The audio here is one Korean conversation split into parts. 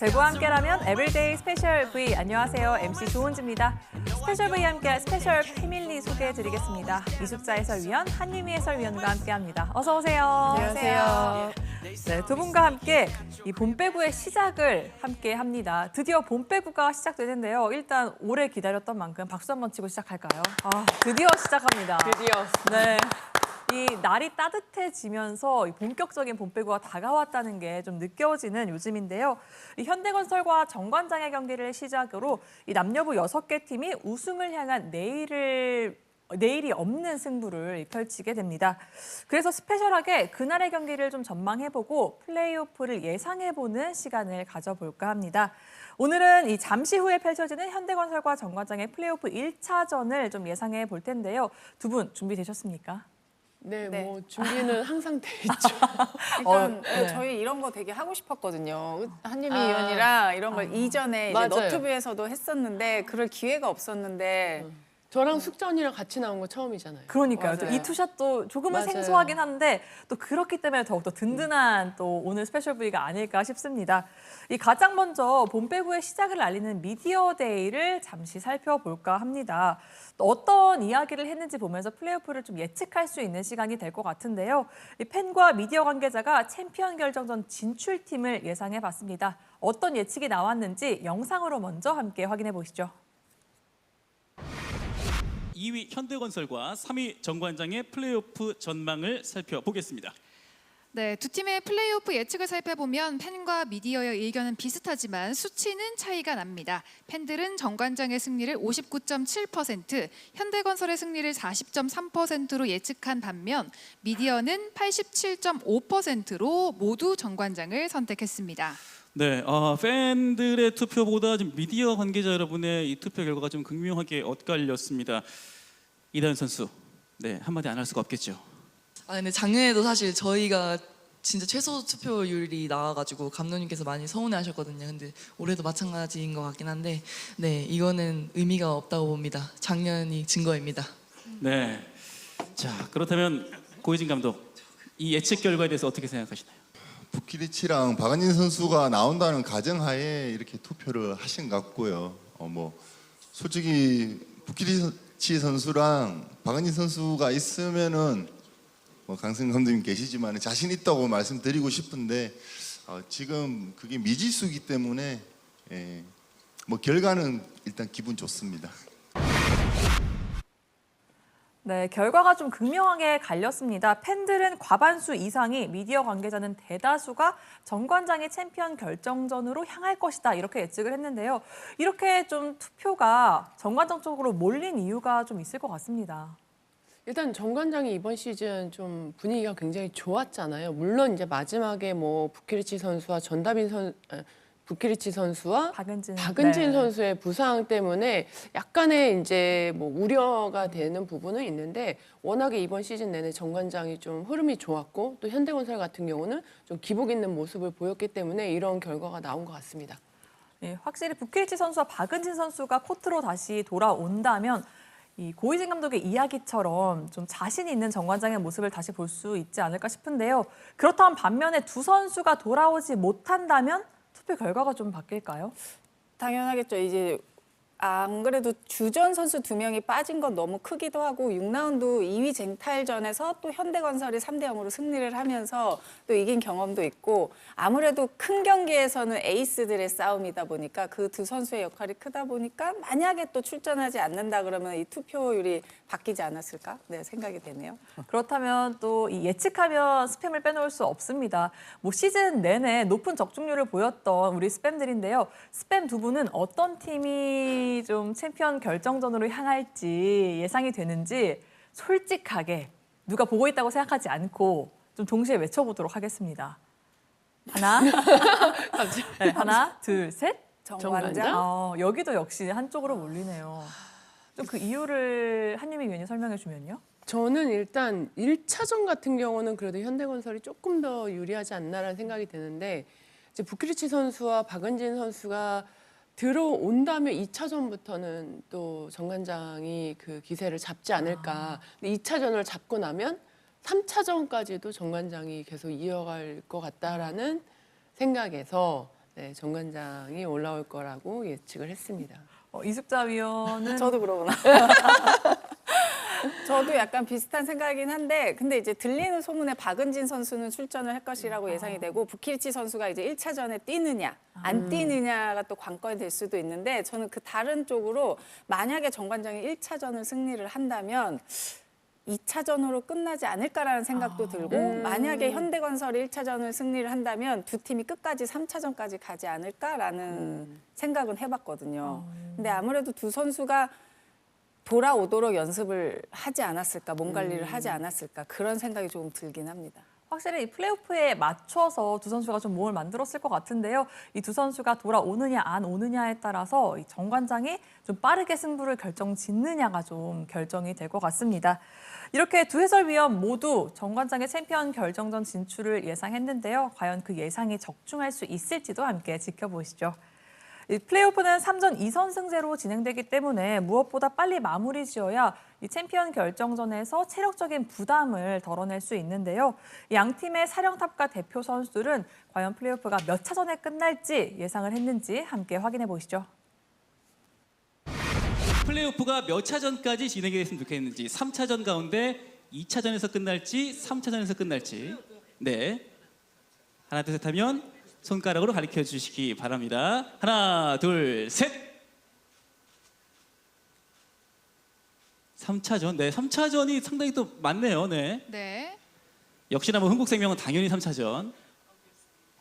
저희와 함께라면 에브리데이 스페셜 V. 안녕하세요. MC 조은지입니다. 스페셜 V와 함께할 스페셜 패밀리 소개해드리겠습니다. 이숙자 해설위원, 한유미 해설위원과 함께합니다. 어서 오세요. 안녕하세요. 네, 두 분과 함께 이 봄배구의 시작을 함께합니다. 드디어 봄배구가 시작되는데요. 일단 오래 기다렸던 만큼 박수 한번 치고 시작할까요? 드디어 시작합니다. 드디어. 네. 이 날이 따뜻해지면서 이 본격적인 봄배구가 다가왔다는 게 좀 느껴지는 요즘인데요. 이 현대건설과 정관장의 경기를 시작으로 이 남녀부 6개 팀이 우승을 향한 내일이 없는 승부를 펼치게 됩니다. 그래서 스페셜하게 그날의 경기를 좀 전망해보고 플레이오프를 예상해보는 시간을 가져볼까 합니다. 오늘은 이 잠시 후에 펼쳐지는 현대건설과 정관장의 플레이오프 1차전을 좀 예상해 볼 텐데요. 두 분 준비되셨습니까? 네, 네. 뭐 준비는 항상 돼 있죠. 일단 네. 저희 이런 거 되게 하고 싶었거든요. 한유미 의원이랑 이런 걸 이전에 이제 맞아요. 너튜브에서도 했었는데 그럴 기회가 없었는데 저랑 숙자 언니랑 같이 나온 거 처음이잖아요. 그러니까요. 또 맞아요. 이 투샷도 조금은 맞아요. 생소하긴 한데 또 그렇기 때문에 더욱더 든든한 또 오늘 스페셜 V가 아닐까 싶습니다. 이 가장 먼저 봄배구의 시작을 알리는 미디어 데이를 잠시 살펴볼까 합니다. 또 어떤 이야기를 했는지 보면서 플레이오프를 좀 예측할 수 있는 시간이 될 것 같은데요. 이 팬과 미디어 관계자가 챔피언 결정전 진출팀을 예상해봤습니다. 어떤 예측이 나왔는지 영상으로 먼저 함께 확인해 보시죠. 2위 현대건설과 3위 정관장의 플레이오프 전망을 살펴보겠습니다. 네, 두 팀의 플레이오프 예측을 살펴보면 팬과 미디어의 의견은 비슷하지만 수치는 차이가 납니다. 팬들은 정관장의 승리를 59.7%, 현대건설의 승리를 40.3%로 예측한 반면 미디어는 87.5%로 모두 정관장을 선택했습니다. 네, 팬들의 투표보다 지금 미디어 관계자 여러분의 이 투표 결과가 좀 극명하게 엇갈렸습니다. 이다현 선수, 네, 한마디 안 할 수가 없겠죠. 근데 작년에도 사실 저희가 진짜 최소 투표율이 나와가지고 감독님께서 많이 서운해하셨거든요. 근데 올해도 마찬가지인 것 같긴 한데, 네, 이거는 의미가 없다고 봅니다. 작년이 증거입니다. 네, 자 그렇다면 고희진 감독, 이 예측 결과에 대해서 어떻게 생각하시나요? 부키리치랑 박은진 선수가 나온다는 가정하에 이렇게 투표를 하신 것 같고요. 솔직히 부키리치 선수랑 박은진 선수가 있으면은 강승 감독님 계시지만 자신 있다고 말씀드리고 싶은데 지금 그게 미지수이기 때문에 결과는 일단 기분 좋습니다. 네, 결과가 좀 극명하게 갈렸습니다. 팬들은 과반수 이상이, 미디어 관계자는 대다수가 정관장의 챔피언 결정전으로 향할 것이다 이렇게 예측을 했는데요. 이렇게 좀 투표가 정관장 쪽으로 몰린 이유가 좀 있을 것 같습니다. 일단 정관장이 이번 시즌 좀 분위기가 굉장히 좋았잖아요. 물론 이제 마지막에 뭐 부키리치 선수와 부키리치 선수와 박은진 네. 선수의 부상 때문에 약간의 이제 뭐 우려가 되는 부분은 있는데 워낙에 이번 시즌 내내 정관장이 좀 흐름이 좋았고 또 현대건설 같은 경우는 좀 기복 있는 모습을 보였기 때문에 이런 결과가 나온 것 같습니다. 네, 확실히 부키리치 선수와 박은진 선수가 코트로 다시 돌아온다면 이 고희진 감독의 이야기처럼 좀 자신 있는 정관장의 모습을 다시 볼 수 있지 않을까 싶은데요. 그렇다면 반면에 두 선수가 돌아오지 못한다면 투표 결과가 좀 바뀔까요? 당연하겠죠. 이제 안 그래도 주전 선수 2명이 빠진 건 너무 크기도 하고 6라운드 2위 쟁탈전에서 또 현대건설이 3대0으로 승리를 하면서 또 이긴 경험도 있고 아무래도 큰 경기에서는 에이스들의 싸움이다 보니까 그 두 선수의 역할이 크다 보니까 만약에 또 출전하지 않는다 그러면 이 투표율이 바뀌지 않았을까? 네, 생각이 되네요. 그렇다면 또 이 예측하면 스팸을 빼놓을 수 없습니다. 뭐 시즌 내내 높은 적중률을 보였던 우리 스팸들인데요. 스팸 두 분은 어떤 팀이 좀 챔피언 결정전으로 향할지 예상이 되는지 솔직하게 누가 보고 있다고 생각하지 않고 좀 동시에 외쳐보도록 하겠습니다. 하나, 네, 하나, 둘, 셋. 정관장? 여기도 역시 한쪽으로 몰리네요. 좀 그 이유를 한유미 위원이 설명해 주면요. 저는 일단 1차전 같은 경우는 그래도 현대건설이 조금 더 유리하지 않나라는 생각이 드는데 이제 부키리치 선수와 박은진 선수가 들어온다면 2차전부터는 또 정관장이 그 기세를 잡지 않을까. 근데 2차전을 잡고 나면 3차전까지도 정관장이 계속 이어갈 것 같다라는 생각에서 네, 정관장이 올라올 거라고 예측을 했습니다. 이숙자 위원은 저도 그러구나. 저도 약간 비슷한 생각이긴 한데 근데 이제 들리는 소문에 박은진 선수는 출전을 할 것이라고 예상이 되고 부키리치 선수가 이제 1차전에 뛰느냐 안 뛰느냐가 또 관건이 될 수도 있는데 저는 그 다른 쪽으로 만약에 정관장이 1차전을 승리를 한다면 2차전으로 끝나지 않을까라는 생각도 들고 만약에 현대건설이 1차전을 승리를 한다면 두 팀이 끝까지 3차전까지 가지 않을까라는 생각은 해봤거든요. 근데 아무래도 두 선수가 돌아오도록 연습을 하지 않았을까, 몸 관리를 하지 않았을까 그런 생각이 조금 들긴 합니다. 확실히 이 플레이오프에 맞춰서 두 선수가 좀 몸을 만들었을 것 같은데요. 이 두 선수가 돌아오느냐 안 오느냐에 따라서 이 정관장이 좀 빠르게 승부를 결정짓느냐가 좀 결정이 될 것 같습니다. 이렇게 두 해설위원 모두 정관장의 챔피언 결정전 진출을 예상했는데요. 과연 그 예상이 적중할 수 있을지도 함께 지켜보시죠. 이 플레이오프는 3전 2선승제로 진행되기 때문에 무엇보다 빨리 마무리 지어야 이 챔피언 결정전에서 체력적인 부담을 덜어낼 수 있는데요. 양 팀의 사령탑과 대표 선수들은 과연 플레이오프가 몇 차전에 끝날지 예상을 했는지 함께 확인해 보시죠. 플레이오프가 몇 차전까지 진행이 됐으면 좋겠는지 3차전 가운데 2차전에서 끝날지 3차전에서 끝날지 네 하나 둘 셋 하면 손가락으로 가리켜 주시기 바랍니다. 하나 둘 셋 3차전 네 3차전이 상당히 또 많네요. 네 네. 역시나 뭐 흥국생명은 당연히 3차전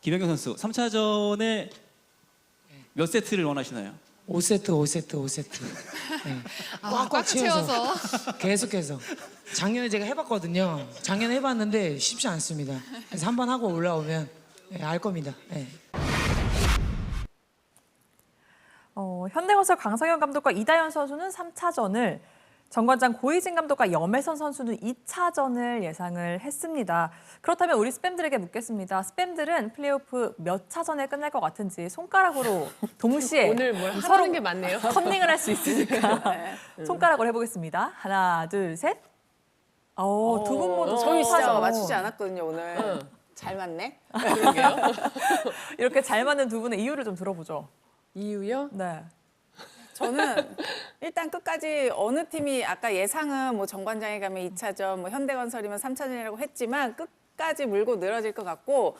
김연경 선수 3차전에 몇 세트를 원하시나요? 5세트. 네. 꽉꽉 채워서 계속해서. 작년에 제가 해봤거든요. 작년에 해봤는데 쉽지 않습니다. 그래서 한번 하고 올라오면 네, 알 겁니다. 네. 현대건설 강성현 감독과 이다현 선수는 3차전을, 정관장 고희진 감독과 염혜선 선수는 2차전을 예상을 했습니다. 그렇다면 우리 스팸들에게 묻겠습니다. 스팸들은 플레이오프 몇 차전에 끝날 것 같은지 손가락으로 동시에 오늘 뭘 서로 하는 게 많네요. 컨닝을 할 수 있으니까 손가락으로 해보겠습니다. 하나, 둘, 셋. 두 분 모두 저희 진짜 3차전. 맞추지 않았거든요 오늘. 잘 맞네. 이렇게 잘 맞는 두 분의 이유를 좀 들어보죠. 이유요? 네. 저는 일단 끝까지 어느 팀이 아까 예상은 뭐 정관장에 가면 2차전, 뭐 현대건설이면 3차전이라고 했지만 끝까지 물고 늘어질 것 같고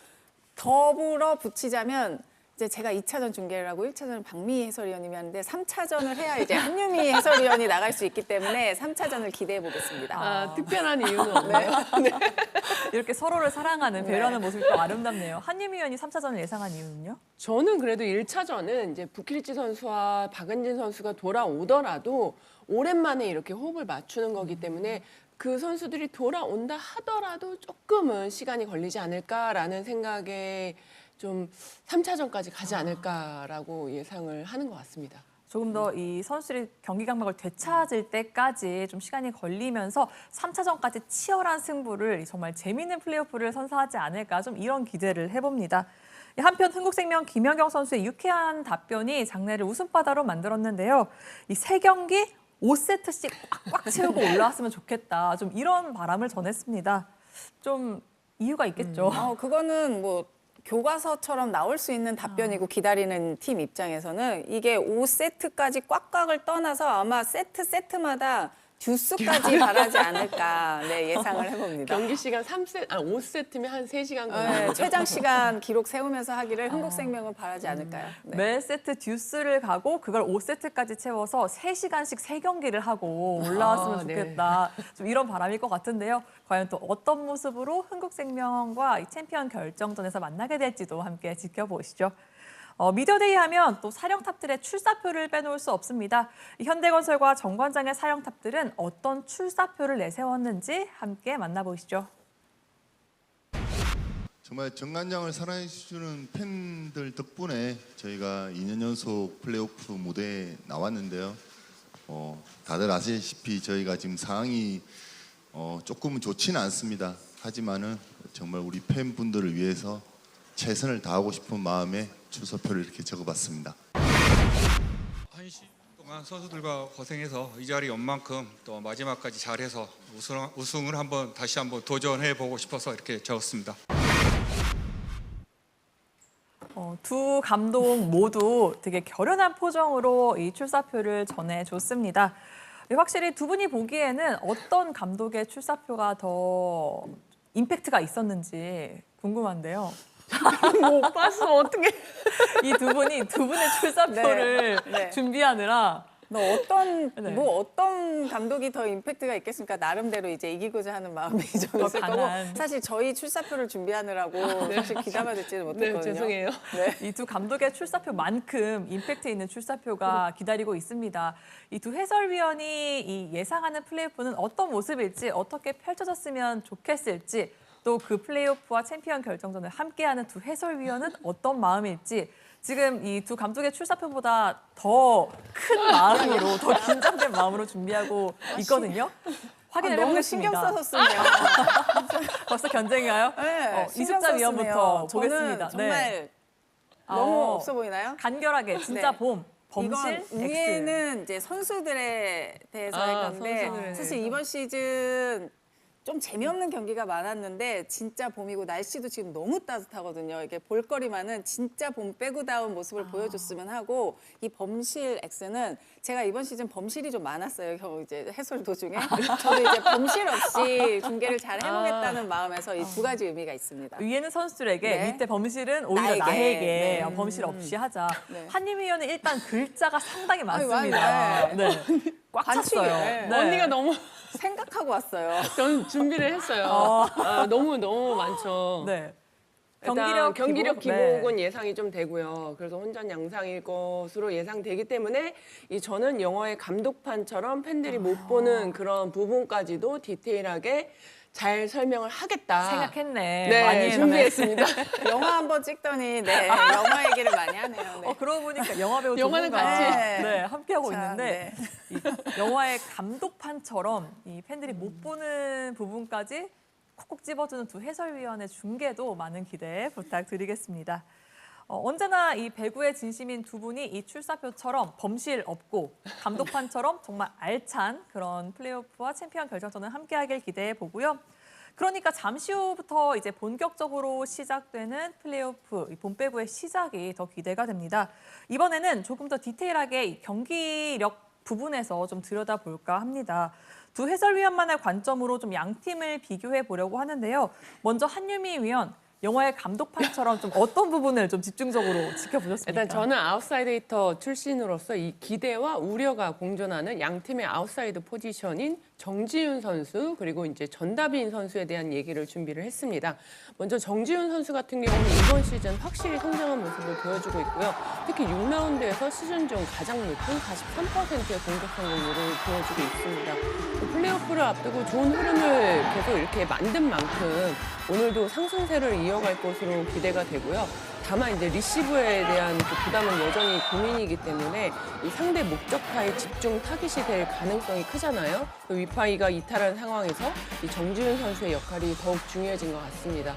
더불어 붙이자면 이제 제가 2차전 중계를 하고 1차전은 박미희 해설위원님이 하는데 3차전을 해야 이제 한유미 해설위원이 나갈 수 있기 때문에 3차전을 기대해 보겠습니다. 특별한 이유는 없네요. 이렇게 서로를 사랑하는 배려하는 모습이 또 아름답네요. 한유미 의원이 3차전을 예상한 이유는요? 저는 그래도 1차전은 이제 부키리치 선수와 박은진 선수가 돌아오더라도 오랜만에 이렇게 호흡을 맞추는 거기 때문에 그 선수들이 돌아온다 하더라도 조금은 시간이 걸리지 않을까라는 생각에 좀 3차전까지 가지 않을까라고 예상을 하는 것 같습니다. 조금 더 이 선수들이 경기 감각을 되찾을 때까지 좀 시간이 걸리면서 3차전까지 치열한 승부를 정말 재미있는 플레이오프를 선사하지 않을까 좀 이런 기대를 해봅니다. 한편 흥국생명 김연경 선수의 유쾌한 답변이 장내를 웃음바다로 만들었는데요. 이 3경기 5세트씩 꽉꽉 채우고 올라왔으면 좋겠다. 좀 이런 바람을 전했습니다. 좀 이유가 있겠죠. 그거는 뭐 교과서처럼 나올 수 있는 답변이고 기다리는 팀 입장에서는 이게 5세트까지 꽉꽉을 떠나서 아마 세트마다 듀스까지 바라지 않을까 예상을 해봅니다. 경기 시간 5세트면 한 3시간 정도. 네, 최장 시간 기록 세우면서 하기를 흥국생명은 바라지 않을까요? 네. 매 세트 듀스를 가고 그걸 5세트까지 채워서 3시간씩 3경기를 하고 올라왔으면 네. 좋겠다. 좀 이런 바람일 것 같은데요. 과연 또 어떤 모습으로 흥국생명과 이 챔피언 결정전에서 만나게 될지도 함께 지켜보시죠. 미디어데이 하면 또 사령탑들의 출사표를 빼놓을 수 없습니다. 현대건설과 정관장의 사령탑들은 어떤 출사표를 내세웠는지 함께 만나보시죠. 정말 정관장을 사랑해주는 팬들 덕분에 저희가 2년 연속 플레이오프 무대에 나왔는데요. 다들 아시다시피 저희가 지금 상황이 조금은 좋지는 않습니다. 하지만은 정말 우리 팬분들을 위해서 최선을 다하고 싶은 마음에 출사표를 이렇게 적어봤습니다. 1시간 동안 선수들과 고생해서 이 자리에 온 만큼 또 마지막까지 잘해서 우승을 다시 한번 도전해 보고 싶어서 이렇게 적었습니다. 두 감독 모두 되게 결연한 표정으로 이 출사표를 전해줬습니다. 확실히 두 분이 보기에는 어떤 감독의 출사표가 더 임팩트가 있었는지 궁금한데요. 못 봤어 어떻게? 이 두 분이 두 분의 출사표를 네. 준비하느라 뭐 어떤 감독이 더 임팩트가 있겠습니까? 나름대로 이제 이기고자 하는 마음이 좀 있을 거고 강한. 사실 저희 출사표를 준비하느라고 사실 기다만 듣지는 못했거든요. 죄송해요. 이 두 감독의 출사표만큼 임팩트 있는 출사표가 기다리고 있습니다. 이 두 해설위원이 이 예상하는 플레이오프는 어떤 모습일지, 어떻게 펼쳐졌으면 좋겠을지, 또 그 플레이오프와 챔피언 결정전을 함께하는 두 해설위원은 어떤 마음일지, 지금 이 두 감독의 출사표보다 더 큰 마음으로, 더 긴장된 마음으로 준비하고 있거든요. 확인을 너무 해보겠습니다. 신경 써서 쓰네요. 벌써 견쟁인가요? 네, 신경 이숙자 위원부터 썼으네요. 저는 보겠습니다. 정말 너무 어, 없어 보이나요? 간결하게 진짜 네. 봄, 범실, 이건 위에는 이제 선수들에 대해서 할 건데 선수들에 사실 대해서. 이번 시즌 좀 재미없는 경기가 많았는데 진짜 봄이고 날씨도 지금 너무 따뜻하거든요. 이게 볼거리만은 진짜 봄 빼고다운 모습을 보여줬으면 하고 이 범실 X는 제가 이번 시즌 범실이 좀 많았어요. 이제 해설 도중에 저도 이제 범실 없이 중계를 잘 해보겠다는 마음에서 이 두 가지 의미가 있습니다. 위에는 선수들에게, 네. 밑에 범실은 오히려 나에게. 나에게 네. 범실 없이 하자. 네. 한림 위원은 일단 글자가 상당히 아유, 많습니다. 아유, 네. 꽉 반칙이에요. 찼어요. 네. 네. 언니가 너무 생각하고 왔어요. 전 준비를 했어요. 너무 많죠. 네. 일단 경기력 기복은 네. 예상이 좀 되고요. 그래서 혼전 양상일 것으로 예상되기 때문에 저는 영화의 감독판처럼 팬들이 못 보는 그런 부분까지도 디테일하게 잘 설명을 하겠다. 생각했네. 네, 많이 했네. 준비했습니다. 영화 한 번 찍더니 영화 얘기를 많이 하네요. 네. 그러고 보니까 영화 배우 두 영화는 분과 같이. 네, 함께하고 자, 있는데 이 영화의 감독판처럼 이 팬들이 못 보는 부분까지 콕콕 집어주는 두 해설위원의 중계도 많은 기대 부탁드리겠습니다. 언제나 이 배구의 진심인 두 분이 이 출사표처럼 범실 없고 감독판처럼 정말 알찬 그런 플레이오프와 챔피언 결정전을 함께하길 기대해 보고요. 그러니까 잠시 후부터 이제 본격적으로 시작되는 플레이오프, 이 봄배구의 시작이 더 기대가 됩니다. 이번에는 조금 더 디테일하게 이 경기력 부분에서 좀 들여다볼까 합니다. 두 해설위원만의 관점으로 좀 양 팀을 비교해 보려고 하는데요. 먼저 한유미 위원, 영화의 감독판처럼 좀 어떤 부분을 좀 집중적으로 지켜보셨습니까? 일단 저는 아웃사이더 출신으로서 이 기대와 우려가 공존하는 양 팀의 아웃사이더 포지션인 정지훈 선수 그리고 이제 전다빈 선수에 대한 얘기를 준비를 했습니다. 먼저 정지훈 선수 같은 경우는 이번 시즌 확실히 성장한 모습을 보여주고 있고요. 특히 6라운드에서 시즌 중 가장 높은 43%의 공격 성공률을 보여주고 있습니다. 플레이오프를 앞두고 좋은 흐름을 계속 이렇게 만든 만큼 오늘도 상승세를 이어갈 것으로 기대가 되고요. 다만 이제 리시브에 대한 그 부담은 여전히 고민이기 때문에 이 상대 목적파에 집중 타깃이 될 가능성이 크잖아요. 그 위파이가 이탈한 상황에서 이 정지훈 선수의 역할이 더욱 중요해진 것 같습니다.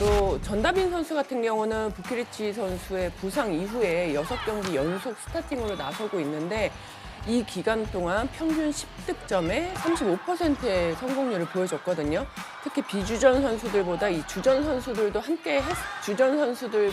또 전다빈 선수 같은 경우는 부키리치 선수의 부상 이후에 6경기 연속 스타팅으로 나서고 있는데 이 기간 동안 평균 10득점에 35%의 성공률을 보여줬거든요. 특히 비주전 선수들보다 이 주전 선수들과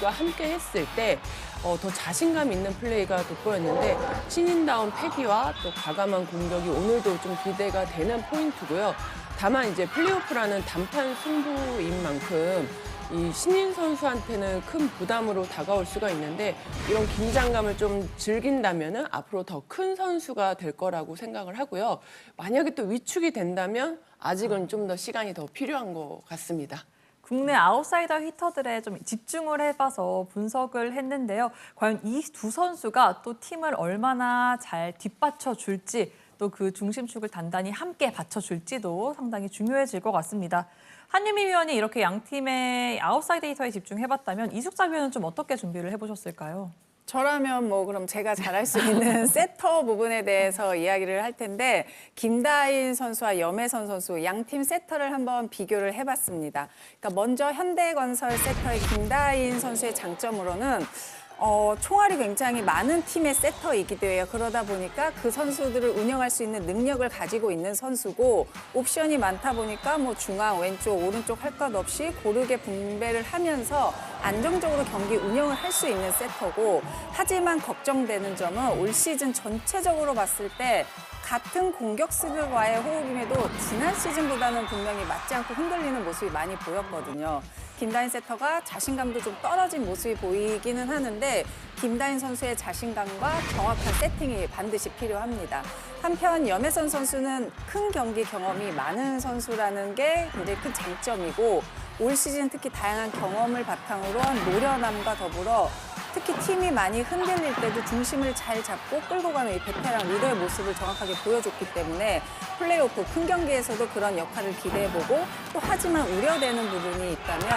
함께 했을 때 더 자신감 있는 플레이가 돋보였는데 신인다운 패기와 또 과감한 공격이 오늘도 좀 기대가 되는 포인트고요. 다만 이제 플레이오프라는 단판 승부인 만큼 이 신인 선수한테는 큰 부담으로 다가올 수가 있는데 이런 긴장감을 좀 즐긴다면은 앞으로 더 큰 선수가 될 거라고 생각을 하고요. 만약에 또 위축이 된다면 아직은 좀 더 시간이 더 필요한 것 같습니다. 국내 아웃사이더 히터들에 좀 집중을 해봐서 분석을 했는데요. 과연 이 두 선수가 또 팀을 얼마나 잘 뒷받쳐 줄지 또 그 중심축을 단단히 함께 받쳐줄지도 상당히 중요해질 것 같습니다. 한유미 위원이 이렇게 양 팀의 아웃사이드 히터에 집중해봤다면 이숙자 위원은 좀 어떻게 준비를 해보셨을까요? 저라면 뭐 그럼 제가 잘할 수 있는 세터 부분에 대해서 이야기를 할 텐데 김다인 선수와 염혜선 선수 양 팀 세터를 한번 비교를 해봤습니다. 그러니까 먼저 현대건설 세터의 김다인 선수의 장점으로는 총알이 굉장히 많은 팀의 세터이기도 해요. 그러다 보니까 그 선수들을 운영할 수 있는 능력을 가지고 있는 선수고 옵션이 많다 보니까 뭐 중앙, 왼쪽, 오른쪽 할 것 없이 고르게 분배를 하면서 안정적으로 경기 운영을 할 수 있는 세터고 하지만 걱정되는 점은 올 시즌 전체적으로 봤을 때 같은 공격수들과의 호흡임에도 지난 시즌보다는 분명히 맞지 않고 흔들리는 모습이 많이 보였거든요. 김다인 세터가 자신감도 좀 떨어진 모습이 보이기는 하는데 김다인 선수의 자신감과 정확한 세팅이 반드시 필요합니다. 한편 염혜선 선수는 큰 경기 경험이 많은 선수라는 게 굉장히 큰 장점이고 올 시즌 특히 다양한 경험을 바탕으로 한 노련함과 더불어 특히 팀이 많이 흔들릴 때도 중심을 잘 잡고 끌고 가는 이 베테랑 리더의 모습을 정확하게 보여줬기 때문에 플레이오프 큰 경기에서도 그런 역할을 기대해보고 또 하지만 우려되는 부분이 있다면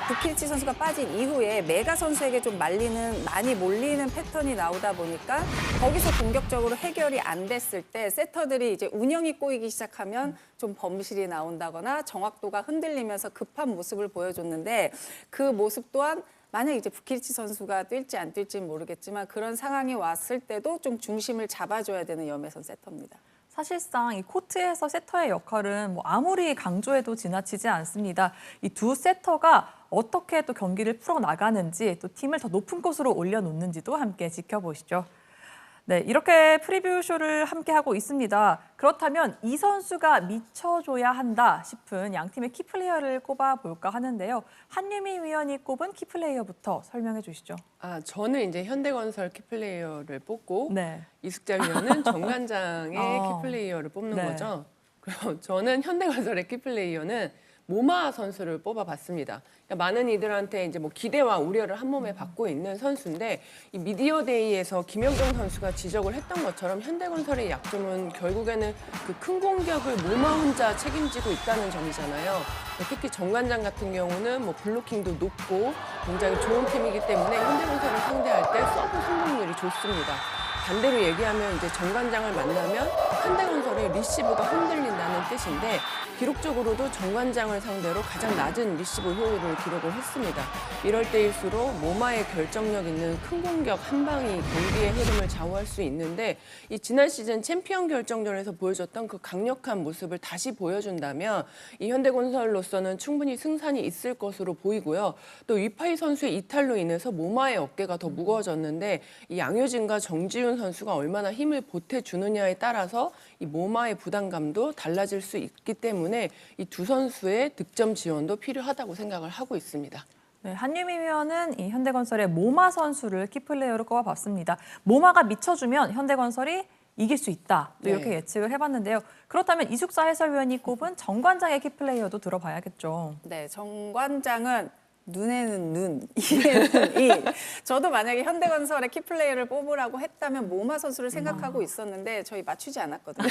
부키리치 선수가 빠진 이후에 메가 선수에게 좀 많이 몰리는 패턴이 나오다 보니까 거기서 공격적으로 해결이 안 됐을 때 세터들이 이제 운영이 꼬이기 시작하면 좀 범실이 나온다거나 정확도가 흔들리면서 급한 모습을 보여줬는데 그 모습 또한 만약 이제 부키리치 선수가 뛸지 안 뛸지는 모르겠지만 그런 상황이 왔을 때도 좀 중심을 잡아줘야 되는 염혜선 세터입니다. 사실상 이 코트에서 세터의 역할은 뭐 아무리 강조해도 지나치지 않습니다. 이 두 세터가 어떻게 또 경기를 풀어나가는지 또 팀을 더 높은 곳으로 올려놓는지도 함께 지켜보시죠. 네, 이렇게 프리뷰 쇼를 함께 하고 있습니다. 그렇다면 이 선수가 미쳐줘야 한다 싶은 양 팀의 키플레이어를 꼽아볼까 하는데요. 한유미 위원이 꼽은 키플레이어부터 설명해 주시죠. 저는 이제 현대건설 키플레이어를 뽑고 네. 이숙자 위원은 정관장의 키플레이어를 뽑는 네. 거죠. 그럼 저는 현대건설의 키플레이어는 모마 선수를 뽑아봤습니다. 그러니까 많은 이들한테 이제 뭐 기대와 우려를 한 몸에 받고 있는 선수인데 이 미디어데이에서 김연경 선수가 지적을 했던 것처럼 현대건설의 약점은 결국에는 그 큰 공격을 모마 혼자 책임지고 있다는 점이잖아요. 특히 정관장 같은 경우는 뭐 블로킹도 높고 굉장히 좋은 팀이기 때문에 현대건설을 상대할 때 서브 성공률이 좋습니다. 반대로 얘기하면 이제 정관장을 만나면 현대건설의 리시브가 흔들린다는 뜻인데 기록적으로도 정관장을 상대로 가장 낮은 리시브 효율을 기록을 했습니다. 이럴 때일수록 모마의 결정력 있는 큰 공격 한 방이 경기의 흐름을 좌우할 수 있는데 이 지난 시즌 챔피언 결정전에서 보여줬던 그 강력한 모습을 다시 보여준다면 이 현대건설로서는 충분히 승산이 있을 것으로 보이고요. 또 위파이 선수의 이탈로 인해서 모마의 어깨가 더 무거워졌는데 이 양효진과 정지훈 선수가 얼마나 힘을 보태주느냐에 따라서 이 모마의 부담감도 달라질 수 있기 때문에 이 두 선수의 득점 지원도 필요하다고 생각을 하고 있습니다. 네, 한유미 위원은 이 현대건설의 모마 선수를 키플레이어로 꼽아봤습니다. 모마가 미쳐주면 현대건설이 이길 수 있다. 또 이렇게 예측을 해봤는데요. 그렇다면 이숙사 해설위원이 꼽은 정관장의 키플레이어도 들어봐야겠죠. 네, 정관장은 눈에는 눈, 이에는 이. 저도 만약에 현대건설의 키플레이어를 뽑으라고 했다면 모마 선수를 생각하고 있었는데 저희 맞추지 않았거든요.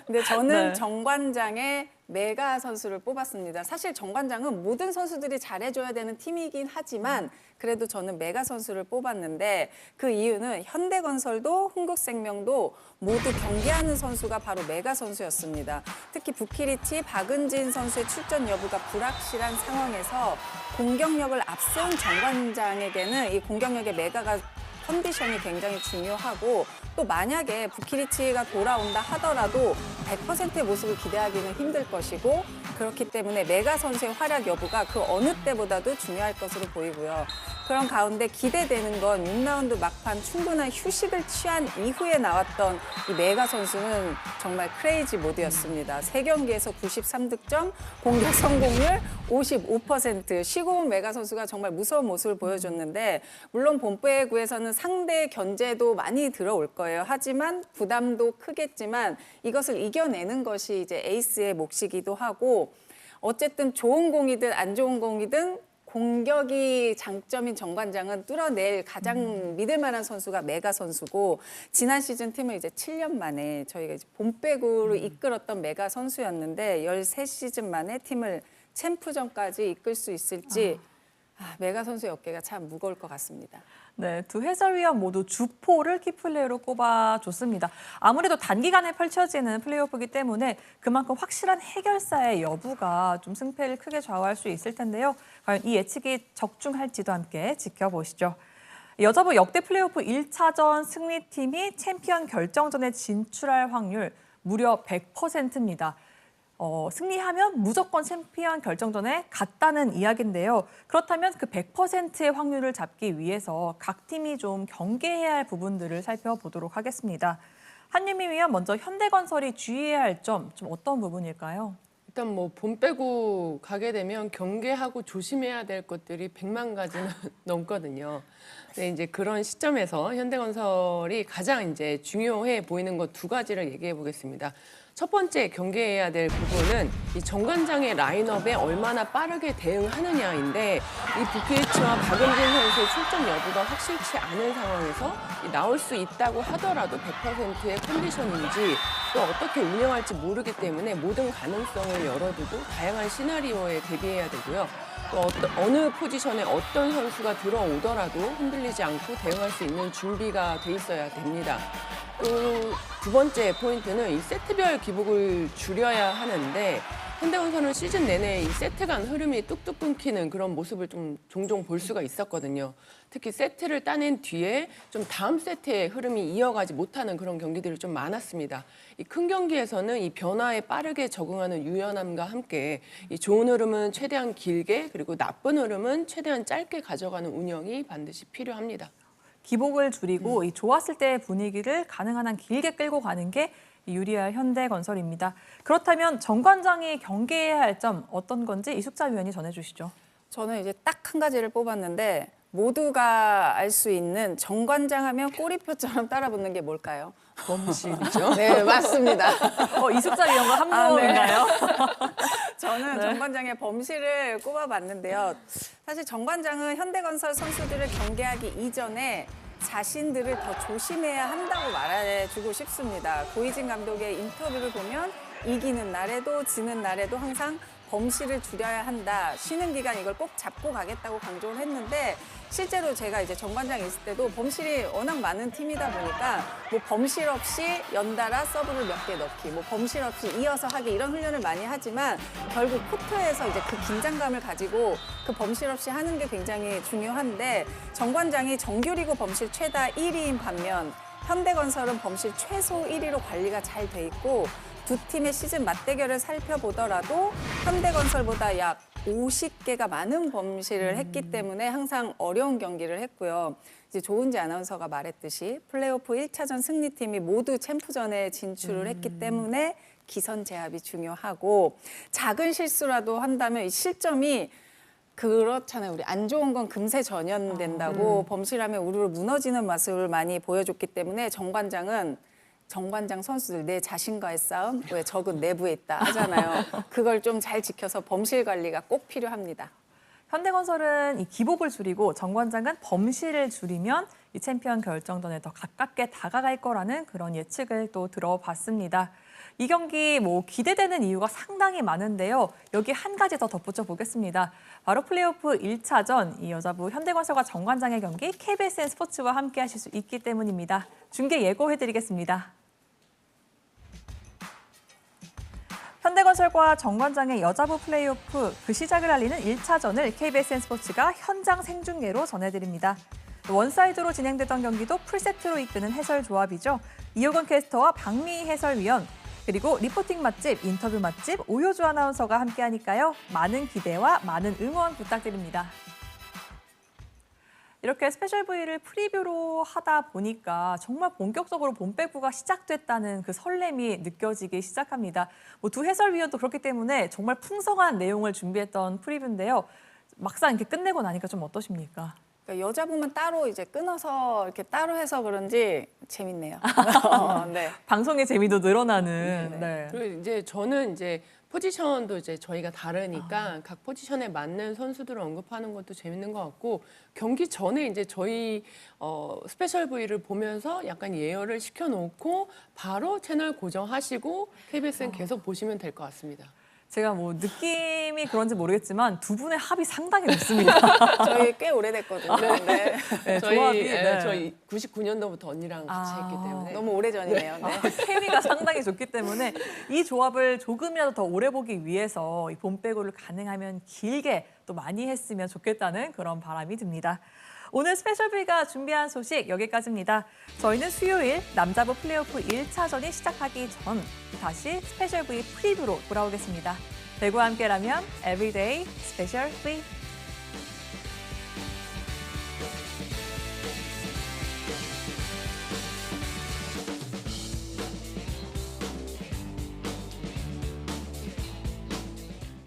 근데 저는 네. 정관장의 메가 선수를 뽑았습니다. 사실 정관장은 모든 선수들이 잘해줘야 되는 팀이긴 하지만 그래도 저는 메가 선수를 뽑았는데 그 이유는 현대건설도 흥국생명도 모두 경기하는 선수가 바로 메가 선수였습니다. 특히 부키리치, 박은진 선수의 출전 여부가 불확실한 상황에서 공격력을 앞세운 정관장에게는 이 공격력의 메가가 컨디션이 굉장히 중요하고 또 만약에 부키리치가 돌아온다 하더라도 100%의 모습을 기대하기는 힘들 것이고 그렇기 때문에 메가 선수의 활약 여부가 그 어느 때보다도 중요할 것으로 보이고요. 그런 가운데 기대되는 건 6라운드 막판 충분한 휴식을 취한 이후에 나왔던 이 메가 선수는 정말 크레이지 모드였습니다. 3경기에서 93득점, 공격 성공률 55%, 쉬고 온 메가 선수가 정말 무서운 모습을 보여줬는데 물론 본배구에서는 상대 견제도 많이 들어올 거예요. 하지만 부담도 크겠지만 이것을 이겨내는 것이 이제 에이스의 몫이기도 하고 어쨌든 좋은 공이든 안 좋은 공이든 공격이 장점인 정관장은 뚫어낼 가장 믿을 만한 선수가 메가 선수고 지난 시즌 팀을 이제 7년 만에 저희가 이제 봄배구로 이끌었던 메가 선수였는데 13시즌 만에 팀을 챔프전까지 이끌 수 있을지 메가 선수의 어깨가 참 무거울 것 같습니다. 네, 두 해설위원 모두 주포를 키플레이어로 꼽아줬습니다. 아무래도 단기간에 펼쳐지는 플레이오프이기 때문에 그만큼 확실한 해결사의 여부가 좀 승패를 크게 좌우할 수 있을 텐데요. 과연 이 예측이 적중할지도 함께 지켜보시죠. 여자부 역대 플레이오프 1차전 승리팀이 챔피언 결정전에 진출할 확률 무려 100%입니다. 승리하면 무조건 챔피언 결정전에 갔다는 이야기인데요. 그렇다면 그 100%의 확률을 잡기 위해서 각 팀이 좀 경계해야 할 부분들을 살펴보도록 하겠습니다. 한유미 위원, 먼저 현대건설이 주의해야 할 점 좀 어떤 부분일까요? 일단 뭐 봄 빼고 가게 되면 경계하고 조심해야 될 것들이 100만 가지는 넘거든요. 근데 이제 그런 시점에서 현대건설이 가장 이제 중요해 보이는 것 2가지를 얘기해 보겠습니다. 첫 번째 경계해야 될 부분은 이 정관장의 라인업에 얼마나 빠르게 대응하느냐인데, 이 부케이치와 박은진 선수의 출전 여부가 확실치 않은 상황에서 나올 수 있다고 하더라도 100%의 컨디션인지 또 어떻게 운영할지 모르기 때문에 모든 가능성을 열어두고 다양한 시나리오에 대비해야 되고요. 또 어느 포지션에 어떤 선수가 들어오더라도 흔들리지 않고 대응할 수 있는 준비가 돼 있어야 됩니다. 또 2번째 포인트는 이 세트별 기복을 줄여야 하는데, 현대건설은 시즌 내내 이 세트 간 흐름이 뚝뚝 끊기는 그런 모습을 좀 종종 볼 수가 있었거든요. 특히 세트를 따낸 뒤에 좀 다음 세트의 흐름이 이어가지 못하는 그런 경기들이 좀 많았습니다. 이 큰 경기에서는 이 변화에 빠르게 적응하는 유연함과 함께 이 좋은 흐름은 최대한 길게, 그리고 나쁜 흐름은 최대한 짧게 가져가는 운영이 반드시 필요합니다. 기복을 줄이고 이 좋았을 때의 분위기를 가능한 한 길게 끌고 가는 게 유리할 현대건설입니다. 그렇다면 정관장이 경계해야 할 점 어떤 건지 이숙자 위원이 전해주시죠. 저는 이제 딱 한 가지를 뽑았는데, 모두가 알 수 있는 정관장 하면 꼬리표처럼 따라붙는 게 뭘까요? 범실이죠. 네, 맞습니다. 이숙자 위원과 한 모험인가요? 저는 정관장의 범실을 꼽아봤는데요. 사실 정관장은 현대건설 선수들을 경계하기 이전에 자신들을 더 조심해야 한다고 말해주고 싶습니다. 고이진 감독의 인터뷰를 보면 이기는 날에도 지는 날에도 항상 범실을 줄여야 한다. 쉬는 기간 이걸 꼭 잡고 가겠다고 강조를 했는데, 실제로 제가 이제 정관장에 있을 때도 범실이 워낙 많은 팀이다 보니까 뭐 범실 없이 연달아 서브를 몇 개 넣기, 뭐 범실 없이 이어서 하기, 이런 훈련을 많이 하지만 결국 코트에서 이제 그 긴장감을 가지고 그 범실 없이 하는 게 굉장히 중요한데, 정관장이 정규리그 범실 최다 1위인 반면 현대건설은 범실 최소 1위로 관리가 잘 돼 있고, 두 팀의 시즌 맞대결을 살펴보더라도 현대건설보다 약 50개가 많은 범실을 했기 때문에 항상 어려운 경기를 했고요. 이제 조은지 아나운서가 말했듯이 플레이오프 1차전 승리팀이 모두 챔프전에 진출을 했기 때문에 기선 제압이 중요하고, 작은 실수라도 한다면 이 실점이 그렇잖아요. 우리 안 좋은 건 금세 전염된다고 범실하면 우르르 무너지는 모습을 많이 보여줬기 때문에 정관장 선수들 내 자신과의 싸움, 왜 적은 내부에 있다 하잖아요. 그걸 좀 잘 지켜서 범실 관리가 꼭 필요합니다. 현대건설은 이 기복을 줄이고 정관장은 범실을 줄이면 이 챔피언 결정전에 더 가깝게 다가갈 거라는 그런 예측을 또 들어봤습니다. 이 경기 뭐 기대되는 이유가 상당히 많은데요. 여기 한 가지 더 덧붙여 보겠습니다. 바로 플레이오프 1차전 이 여자부 현대건설과 정관장의 경기 KBSN 스포츠와 함께 하실 수 있기 때문입니다. 중계 예고해드리겠습니다. 현대건설과 정관장의 여자부 플레이오프 그 시작을 알리는 1차전을 KBSN 스포츠가 현장 생중계로 전해드립니다. 원사이드로 진행되던 경기도 풀세트로 이끄는 해설 조합이죠. 이호건 캐스터와 박미희 해설위원, 그리고 리포팅 맛집, 인터뷰 맛집 오효주 아나운서가 함께하니까요. 많은 기대와 많은 응원 부탁드립니다. 이렇게 스페셜 V를 프리뷰로 하다 보니까 정말 본격적으로 봄배구가 시작됐다는 그 설렘이 느껴지기 시작합니다. 뭐 두 해설위원도 그렇기 때문에 정말 풍성한 내용을 준비했던 프리뷰인데요. 막상 이렇게 끝내고 나니까 좀 어떠십니까? 그러니까 여자분만 따로 이제 끊어서 이렇게 따로 해서 그런지 재밌네요. 네. 방송의 재미도 늘어나는. 네. 그리고 이제 저는 이제 포지션도 이제 저희가 다르니까 각 포지션에 맞는 선수들을 언급하는 것도 재밌는 것 같고, 경기 전에 이제 저희 스페셜 V를 보면서 약간 예열을 시켜놓고 바로 채널 고정하시고 KBS는 계속 보시면 될 것 같습니다. 제가 뭐 느낌이 그런지 모르겠지만 두 분의 합이 상당히 높습니다. 저희 꽤 오래됐거든요. 네. 네, 저희 조합이, 네. 저희 99년도부터 언니랑 같이 했기 때문에 너무 오래전이네요. 네. 케미가 상당히 좋기 때문에 이 조합을 조금이라도 더 오래 보기 위해서 이 봄배구를 가능하면 길게 또 많이 했으면 좋겠다는 그런 바람이 듭니다. 오늘 스페셜 V가 준비한 소식 여기까지입니다. 저희는 수요일 남자부 플레이오프 1차전이 시작하기 전 다시 스페셜 V 프리뷰로 돌아오겠습니다. 배구와 함께라면 Everyday 스페셜 V.